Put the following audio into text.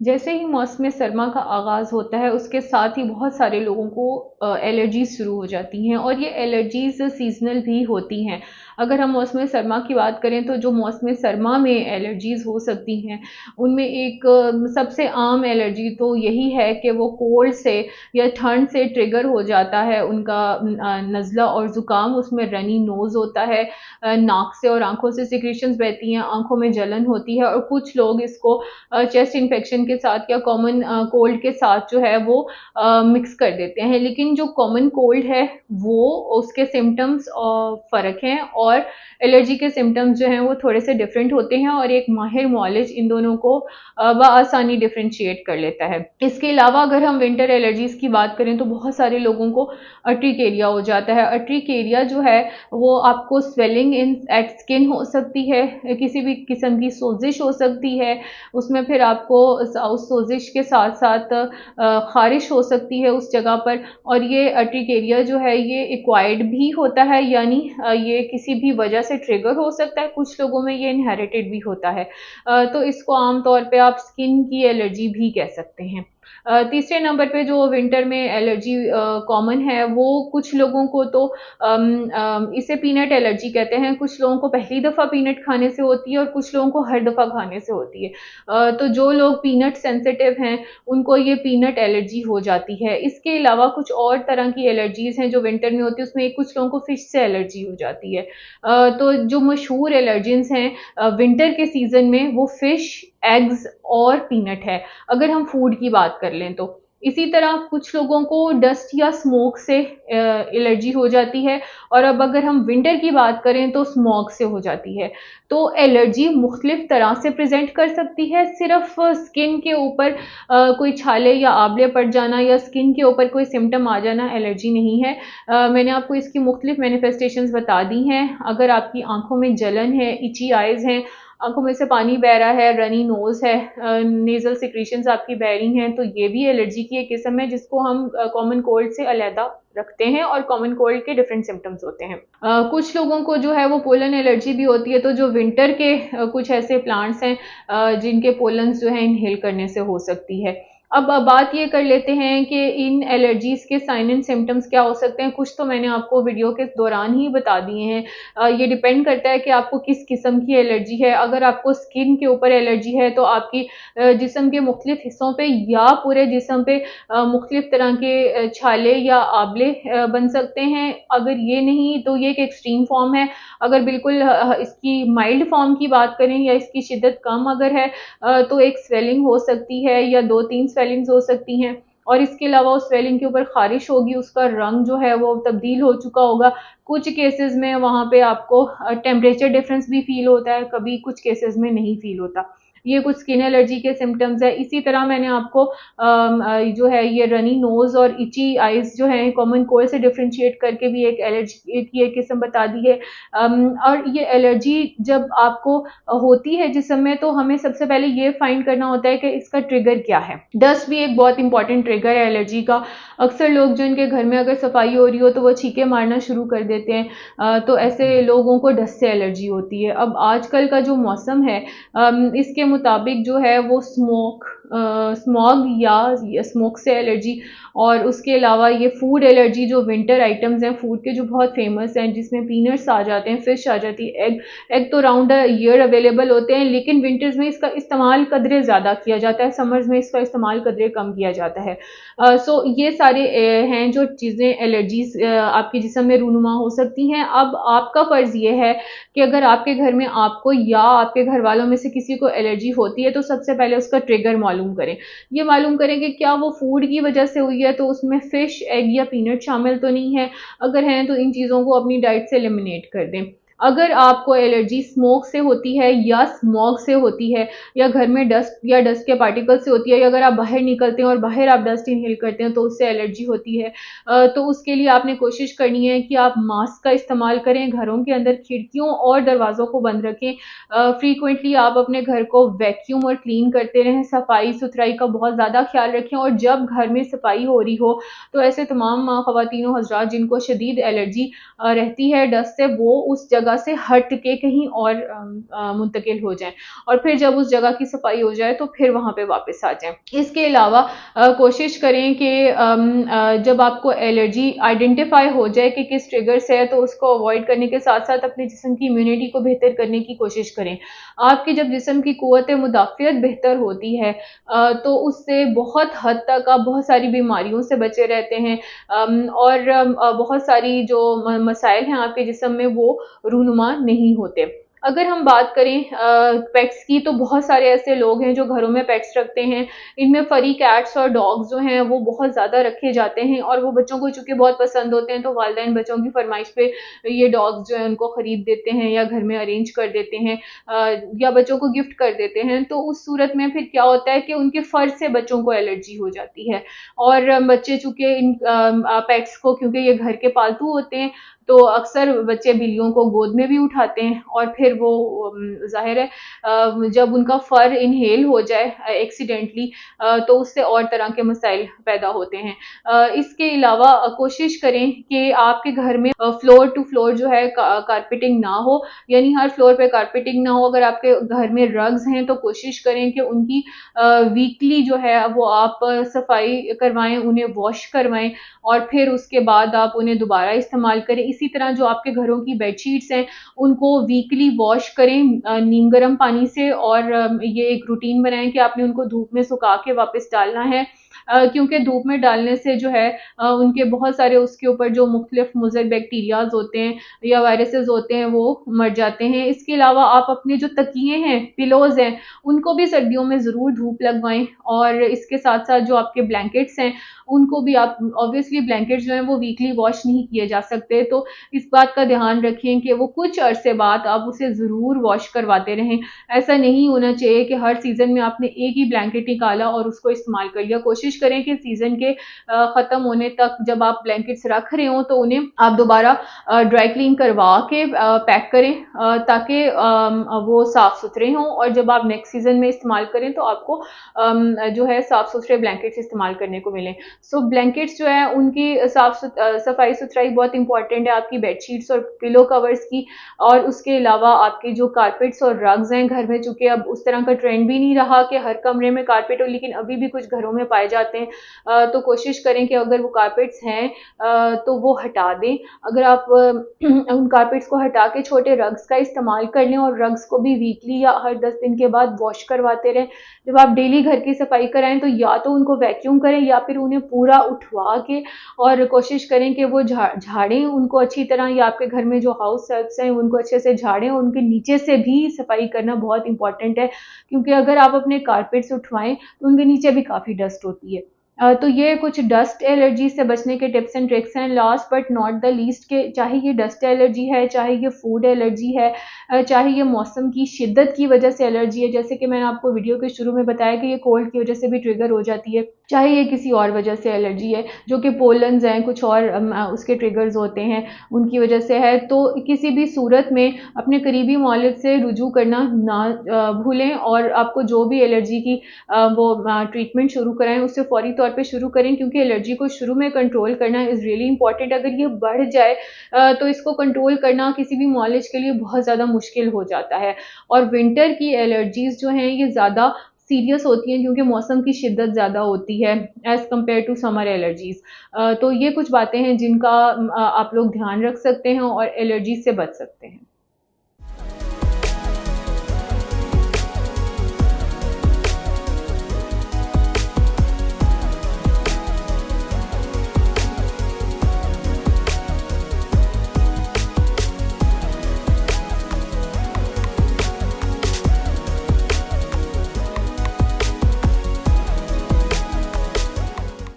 जैसे ही मौसम सरमा का आगाज़ होता है, उसके साथ ही बहुत सारे लोगों को एलर्जीज़ शुरू हो जाती हैं, और ये एलर्जीज़ सीज़नल भी होती हैं। अगर हम मौसम सरमा की बात करें, तो जो मौसम सरमा में एलर्जीज़ हो सकती हैं, उनमें एक सबसे आम एलर्जी तो यही है कि वो कोल्ड से या ठंड से ट्रिगर हो जाता है उनका नज़ला और ज़ुकाम, उसमें रनी नोज़ होता है, नाक से और आँखों से सिक्रीशंस बहती हैं, आँखों में जलन होती है, और कुछ लोग इसको चेस्ट इन्फेक्शन के साथ या कॉमन कोल्ड के साथ जो है वो मिक्स कर देते हैं। लेकिन जो कॉमन कोल्ड है, वो उसके सिम्पटम्स फ़र्क हैं, और एलर्जी के सिम्पटम्स जो हैं वो थोड़े से डिफरेंट होते हैं, और एक माहिर मुआलिज इन दोनों को बआसानी डिफरेंशिएट कर लेता है। इसके अलावा अगर हम विंटर एलर्जीज़ की बात करें, तो बहुत सारे लोगों को अर्टिकेरिया हो जाता है। अर्टिकेरिया जो है वो आपको स्वेलिंग इन एट स्किन हो सकती है, किसी भी किस्म की सोजिश हो सकती है, उसमें फिर आपको उस सोजिश के साथ साथ ख़ारिश हो सकती है उस जगह पर। और ये अर्टिकेरिया जो है ये एक्वायर्ड भी होता है, यानी ये किसी भी वजह से ट्रिगर हो सकता है, कुछ लोगों में ये इनहेरिटेड भी होता है। तो इसको आम तौर पे आप स्किन की एलर्जी भी कह सकते हैं। तीसरे नंबर पे जो विंटर में एलर्जी कॉमन है, वो कुछ लोगों को तो इसे पीनट एलर्जी कहते हैं, कुछ लोगों को पहली दफ़ा पीनट खाने से होती है, और कुछ लोगों को हर दफ़ा खाने से होती है। तो जो लोग पीनट सेंसिटिव हैं, उनको ये पीनट एलर्जी हो जाती है। इसके अलावा कुछ और तरह की एलर्जीज़ हैं जो विंटर में होती है, उसमें कुछ लोगों को फिश से एलर्जी हो जाती है। तो जो मशहूर एलर्जेंस हैं विंटर के सीज़न में, वो फिश, एग्स और पीनट है, अगर हम फूड की बात कर लें तो। इसी तरह कुछ लोगों को डस्ट या स्मोक से एलर्जी हो जाती है, और अब अगर हम विंटर की बात करें तो स्मॉग से हो जाती है। तो एलर्जी मुख्तलिफ तरह से प्रेज़ेंट कर सकती है, सिर्फ़ स्किन के ऊपर कोई छाले या आंवले पड़ जाना या स्किन के ऊपर कोई सिम्पटम आ जाना एलर्जी नहीं है। मैंने आपको इसकी मुख्तलिफ मैनिफेस्टेशंस बता दी हैं। अगर आपकी आँखों में जलन है, इची आइज़ हैं, आँखों में से पानी बह रहा है, रनी नोज़ है, नेज़ल सिक्रीशंस आपकी बह रही हैं, तो ये भी एलर्जी की एक किस्म है, जिसको हम कॉमन कोल्ड से अलहदा रखते हैं, और कॉमन कोल्ड के डिफरेंट सिम्पटम्स होते हैं। कुछ लोगों को जो है वो पोलन एलर्जी भी होती है, तो जो विंटर के कुछ ऐसे प्लांट्स हैं जिनके पोलन्स जो है इनहेल करने से हो सकती है। अब बात ये कर लेते हैं कि इन एलर्जीज़ के साइन एंड सिम्पटम्स क्या हो सकते हैं। कुछ तो मैंने आपको वीडियो के दौरान ही बता दिए हैं। ये डिपेंड करता है कि आपको किस किस्म की एलर्जी है। अगर आपको स्किन के ऊपर एलर्जी है, तो आपकी जिस्म के मुख्तलिफ हिस्सों पे या पूरे जिस्म पे मुख्तलिफ तरह के छाले या आंवले बन सकते हैं। अगर ये नहीं, तो ये एक एक्सट्रीम फॉर्म है। अगर बिल्कुल इसकी माइल्ड फॉर्म की बात करें या इसकी शिद्दत कम अगर है, तो एक स्वेलिंग हो सकती है या 2-3 स्वेलिंग्स हो सकती हैं, और इसके अलावा उस स्वेलिंग के ऊपर ख़ारिश होगी, उसका रंग जो है वो तब्दील हो चुका होगा। कुछ केसेज़ में वहाँ पे आपको टेम्परेचर डिफ़रेंस भी फ़ील होता है, कभी कुछ केसेज़ में नहीं फ़ील होता। ये कुछ स्किन एलर्जी के सिम्पटम्स हैं। इसी तरह मैंने आपको जो है ये रनी नोज़ और इची आइज़ जो है कॉमन कोल्ड से डिफरेंशिएट करके भी एक एलर्जी की एक किस्म बता दी है। और ये एलर्जी जब आपको होती है जिस्म में, तो हमें सबसे पहले ये फाइंड करना होता है कि इसका ट्रिगर क्या है। डस्ट भी एक बहुत इंपॉर्टेंट ट्रिगर है एलर्जी का। अक्सर लोग जो इनके घर में अगर सफाई हो रही हो, तो वो छींके मारना शुरू कर देते हैं। तो ऐसे लोगों को डस्ट से एलर्जी होती है। अब आजकल का जो मौसम है, इसके मुताबिक जो है वो स्मॉग या स्मोक से एलर्जी, और उसके अलावा ये फूड एलर्जी, जो विंटर आइटम्स हैं फूड के जो बहुत फेमस हैं, जिसमें पीनट्स आ जाते हैं, फिश आ जाती है, एग तो राउंड द ईयर अवेलेबल होते हैं, लेकिन विंटर्स में इसका इस्तेमाल कदरे ज़्यादा किया जाता है, समर्स में इसका इस्तेमाल कदरे कम किया जाता है। सो ये सारे हैं जो चीज़ें एलर्जीज आपके जिस्म में रूनुमा हो सकती हैं। अब आपका फ़र्ज़ ये है कि अगर आपके घर में आपको या आपके घर वालों में से किसी को एलर्जी होती है, तो सबसे पहले उसका ट्रिगर मालूम करें। ये मालूम करें कि क्या वो फूड की वजह से हुई है, तो उसमें फिश, एग या पीनट शामिल तो नहीं है। अगर हैं, तो इन चीज़ों को अपनी डाइट से एलिमिनेट कर दें। अगर आपको एलर्जी स्मोक से होती है या स्मॉग से होती है, या घर में डस्ट या डस्ट के पार्टिकल से होती है, या अगर आप बाहर निकलते हैं और बाहर आप डस्ट इनहेल करते हैं, तो उससे एलर्जी होती है, तो उसके लिए आपने कोशिश करनी है कि आप मास्क का इस्तेमाल करें, घरों के अंदर खिड़कियों और दरवाज़ों को बंद रखें। फ्रीक्वेंटली आप अपने घर को वैक्यूम और क्लीन करते रहें, सफाई-सुथराई का बहुत ज़्यादा ख्याल रखें, और जब घर में सफाई हो रही हो, तो ऐसे तमाम ख़वातीन व हज़रात जिनको शदीद एलर्जी रहती है डस्ट से, वो उस जगह जगह से हट के कहीं और मुंतकिल हो जाएं, और फिर जब उस जगह की सफाई हो जाए तो फिर वहां पे वापस आ जाएं। इसके अलावा कोशिश करें कि जब आपको एलर्जी आइडेंटिफाई हो जाए कि किस ट्रिगर से है, तो उसको अवॉइड करने के साथ साथ अपने जिस्म की इम्यूनिटी को बेहतर करने की कोशिश करें। आपकी जब जिस्म की कुव्वत मुदाफ़ियत बेहतर होती है तो उससे बहुत हद तक आप बहुत सारी बीमारियों से बचे रहते हैं, और बहुत सारी जो मसाइल हैं आपके जिस्म में वो रूनुमा नहीं होते। अगर हम बात करें पेट्स की, तो बहुत सारे ऐसे लोग हैं जो घरों में पेट्स रखते हैं। इनमें फरी कैट्स और डॉग्स जो हैं वो बहुत ज़्यादा रखे जाते हैं, और वो बच्चों को चूँकि बहुत पसंद होते हैं, तो वालिदैन बच्चों की फरमाइश पे ये डॉग्स जो है उनको खरीद देते हैं या घर में अरेंज कर देते हैं, या बच्चों को गिफ्ट कर देते हैं। तो उस सूरत में फिर क्या होता है कि उनके फर से बच्चों को एलर्जी हो जाती है, और बच्चे चूँकि इन पेट्स को, क्योंकि ये घर के पालतू होते हैं, तो अक्सर बच्चे बिल्लियों को गोद में भी उठाते हैं, और फिर वो ज़ाहिर है जब उनका फर इनहेल हो जाए एक्सीडेंटली, तो उससे और तरह के मसाइल पैदा होते हैं। इसके अलावा कोशिश करें कि आपके घर में फ्लोर टू फ्लोर जो है कारपेटिंग ना हो, यानी हर फ्लोर पे कारपेटिंग ना हो। अगर आपके घर में रग्स हैं तो कोशिश करें कि उनकी वीकली जो है वो आप सफाई करवाएं, उन्हें वॉश करवाएं, और फिर उसके बाद आप उन्हें दोबारा इस्तेमाल करें। इसी तरह जो आपके घरों की बेडशीट्स हैं उनको वीकली वॉश करें नीम गर्म पानी से, और ये एक रूटीन बनाएं कि आपने उनको धूप में सुखा के वापस डालना है, क्योंकि धूप में डालने से जो है उनके बहुत सारे उसके ऊपर जो मुख्तलिफ मुज़र बैक्टीरियाज होते हैं या वायरसेस होते हैं वो मर जाते हैं। इसके अलावा आप अपने जो तकिए हैं, पिलोज हैं, उनको भी सर्दियों में ज़रूर धूप लगवाएं, और इसके साथ साथ जो आपके ब्लैंकेट्स हैं उनको भी आप, ऑब्वियसली ब्लैंकेट्स जो हैं वो वीकली वॉश नहीं किए जा सकते, तो इस बात का ध्यान रखें कि वो कुछ अरसे बाद आप उसे ज़रूर वॉश करवाते रहें। ऐसा नहीं होना चाहिए कि हर सीज़न में आपने एक ही ब्लैंकेट निकाला और उसको इस्तेमाल कर लिया। कोशिश करें कि सीज़न के ख़त्म होने तक जब आप ब्लैंकेट्स रख रहे हों तो उन्हें आप दोबारा ड्राई क्लीन करवा के पैक करें, ताकि वो साफ़ सुथरे हों, और जब आप नेक्स्ट सीज़न में इस्तेमाल करें तो आपको जो है साफ़ सुथरे ब्लैंकेट्स इस्तेमाल करने को मिलें। सो ब्लैंकेट्स जो है उनकी सफाई सुथराई बहुत इंपॉर्टेंट है, आपकी बेडशीट्स और पिलो कवर्स की। और उसके अलावा आपके जो कारपेट्स और रग्स हैं घर में, चूंकि अब उस तरह का ट्रेंड भी नहीं रहा कि हर कमरे में कारपेट हो, लेकिन अभी भी कुछ घरों में पाए जाते हैं, तो कोशिश करें कि अगर वो कारपेट्स हैं तो वो हटा दें। अगर आप उन कारपेट्स को हटा के छोटे रग्स का इस्तेमाल कर लें, और रग्स को भी वीकली या हर 10 दिन के बाद वॉश करवाते रहें। जब आप डेली घर की सफाई कराएं तो या तो उनको वैक्यूम करें या फिर उन्हें पूरा उठवा के, और कोशिश करें कि वो झाड़ें उनको अच्छी तरह, या आपके घर में जो हाउस हेल्प्स हैं उनको अच्छे से झाड़ें, और उनके नीचे से भी सफाई करना बहुत इंपॉर्टेंट है, क्योंकि अगर आप अपने कारपेट्स उठवाएं तो उनके नीचे भी काफ़ी डस्ट होती है। तो ये कुछ डस्ट एलर्जी से बचने के टिप्स एंड ट्रिक्स हैं। Last but not the least के, चाहे ये डस्ट एलर्जी है, चाहे ये फूड एलर्जी है, चाहे ये मौसम की शिद्दत की वजह से एलर्जी है, जैसे कि मैंने आपको वीडियो के शुरू में बताया कि ये कोल्ड की वजह से भी ट्रिगर हो जाती है, चाहे ये किसी और वजह से एलर्जी है जो कि पोलन्स हैं, कुछ और उसके ट्रिगर्स होते हैं उनकी वजह से है, तो किसी भी सूरत में अपने करीबी मौलिक से रुजू करना ना भूलें, और आपको जो भी एलर्जी की वो ट्रीटमेंट शुरू कराएं उससे फौरी तौर पे शुरू करें, क्योंकि एलर्जी को शुरू में कंट्रोल करना इज़ रियली इंपॉर्टेंट। अगर ये बढ़ जाए तो इसको कंट्रोल करना किसी भी मौलिज के लिए बहुत ज़्यादा मुश्किल हो जाता है। और विंटर की एलर्जीज़ जो हैं ये ज़्यादा सीरियस होती हैं, क्योंकि मौसम की शिद्दत ज़्यादा होती है as compare to summer allergies. तो ये कुछ बातें हैं जिनका आप लोग ध्यान रख सकते हैं और एलर्जी से बच सकते हैं।